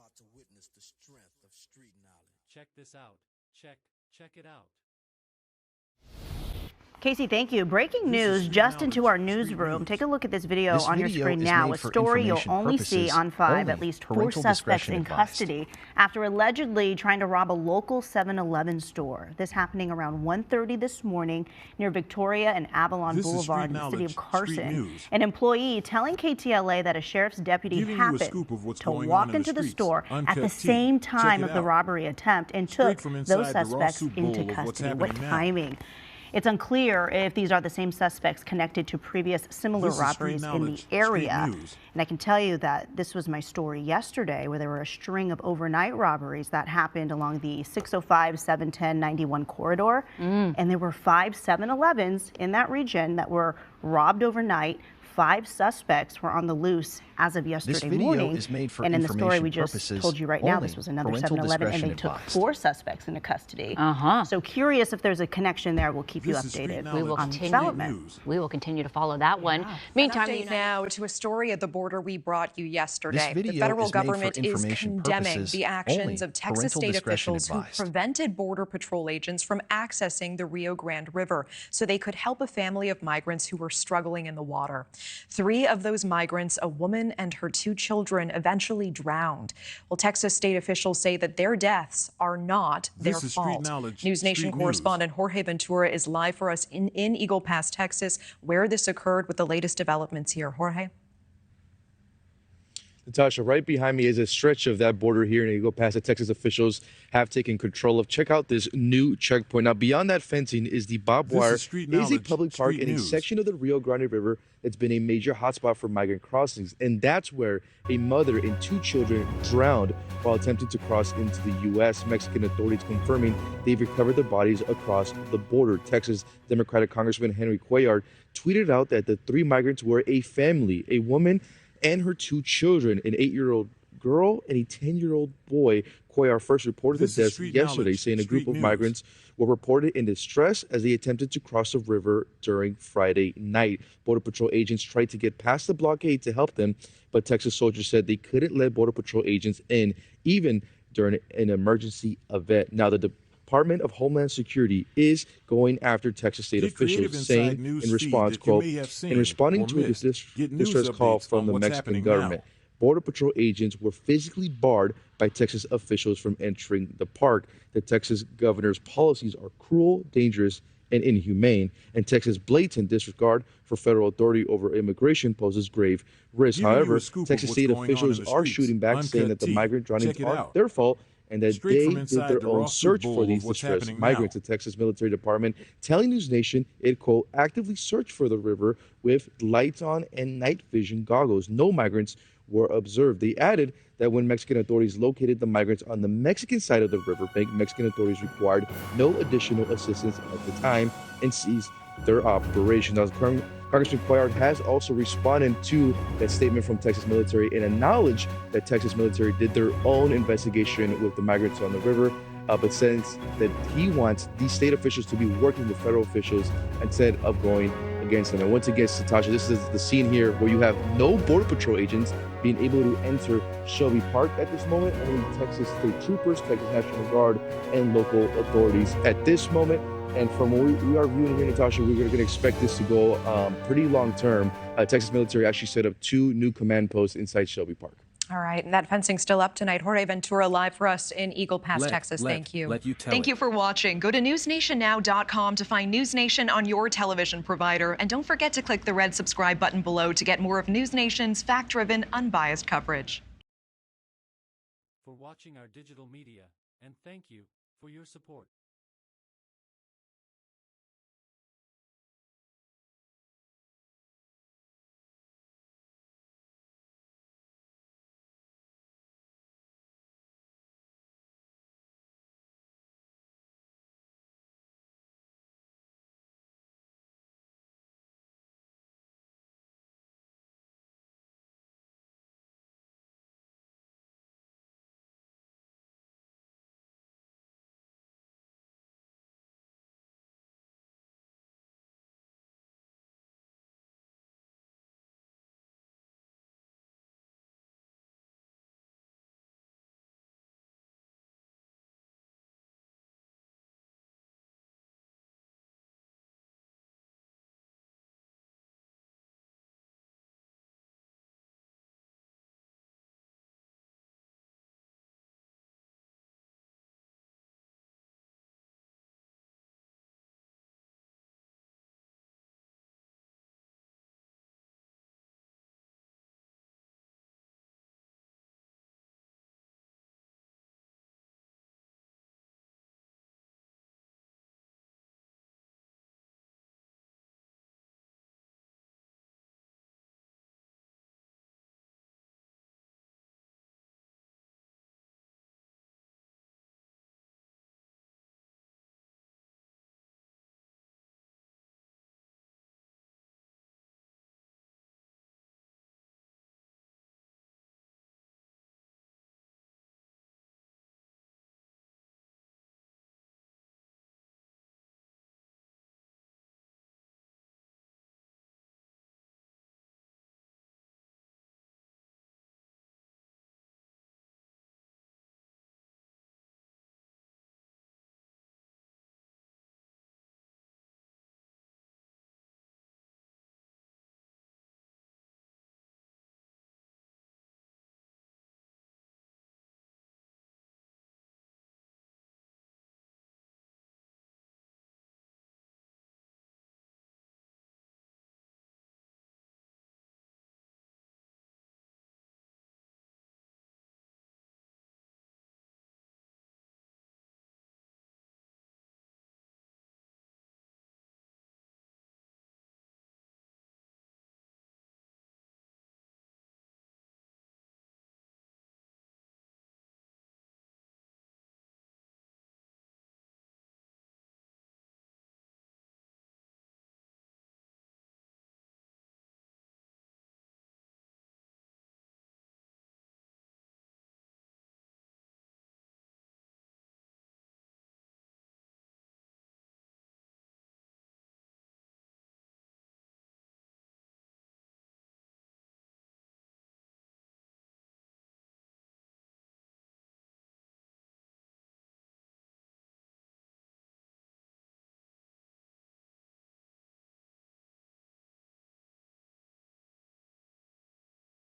about to witness the strength of street knowledge. Check this out. Check it out. Casey, thank you. Breaking news just into our newsroom. Take a look at this video on your screen now. A story you'll only see on 5. At least 4 suspects in custody after allegedly trying to rob a local 7-Eleven store. This happening around 1:30 this morning near Victoria and Avalon Boulevard in the city of Carson. An employee telling KTLA that a sheriff's deputy happened to walk into the store at the same time of the robbery attempt and took those suspects into custody. What timing? It's unclear if these are the same suspects connected to previous similar robberies in the area. And I can tell you that this was my story yesterday, where there were a string of overnight robberies that happened along the 605, 710, 91 corridor. And there were 5 7-Elevens in that region that were robbed overnight. 5 suspects were on the loose as of yesterday morning. Is made for and in the story we just told you right now, this was another 7-Eleven, and they took 4 suspects into custody. So curious if there's a connection there. We'll keep you updated. We will continue to follow that one. Meantime, now to a story at the border we brought you yesterday. The federal government is condemning the actions of Texas state officials who prevented Border Patrol agents from accessing the Rio Grande River so they could help a family of migrants who were struggling in the water. 3 of those migrants, a woman and her 2 children, eventually drowned. Well, Texas state officials say that their deaths are not their fault. News Nation correspondent Jorge Ventura is live for us in Eagle Pass, Texas, where this occurred with the latest developments here. Jorge. Natasha, right behind me is a stretch of that border here in Eagle Pass that Texas officials have taken control of. Check out this new checkpoint. Now, beyond that fencing is the barbed wire. Is a public park in a section of the Rio Grande River that's been a major hotspot for migrant crossings. And that's where a mother and 2 children drowned while attempting to cross into the U.S. Mexican authorities confirming they've recovered the bodies across the border. Texas Democratic Congressman Henry Cuellar tweeted out that the 3 migrants were a family, a woman and her 2 children, an 8-year-old girl and a 10-year-old boy. Cuellar first reported the deaths yesterday, saying a group of migrants were reported in distress as they attempted to cross the river during Friday night. Border Patrol agents tried to get past the blockade to help them, but Texas soldiers said they couldn't let Border Patrol agents in, even during an emergency event. Now, the Department of Homeland Security is going after Texas state officials, saying in response, quote, in responding to a distress call from the Mexican government, Border Patrol agents were physically barred by Texas officials from entering the park. The Texas governor's policies are cruel, dangerous, and inhumane, and Texas' blatant disregard for federal authority over immigration poses grave risk. However, Texas state officials are shooting back, saying that the migrant drownings aren't their fault and that they did their own search for these distressed migrants. The Texas Military Department telling News Nation it, quote, actively searched for the river with lights on and night vision goggles. No migrants were observed. They added that when Mexican authorities located the migrants on the Mexican side of the riverbank, Mexican authorities required no additional assistance at the time and ceased their operation. Now, Congressman Cuellar has also responded to that statement from Texas military and acknowledged that Texas military did their own investigation with the migrants on the river, but says that he wants these state officials to be working with federal officials instead of going against them. And once again, Natasha, this is the scene here where you have no Border Patrol agents being able to enter Shelby Park at this moment. Only Texas state troopers, Texas National Guard, and local authorities at this moment. And from what we are viewing here, Natasha, we're going to expect this to go pretty long term. Texas military actually set up 2 new command posts inside Shelby Park. All right, and that fencing's still up tonight. Jorge Ventura live for us in Eagle Pass, Texas. Thank you. Thank you for watching. Go to newsnationnow.com to find News Nation on your television provider. And don't forget to click the red subscribe button below to get more of News Nation's fact-driven, unbiased coverage. For watching our digital media, and thank you for your support.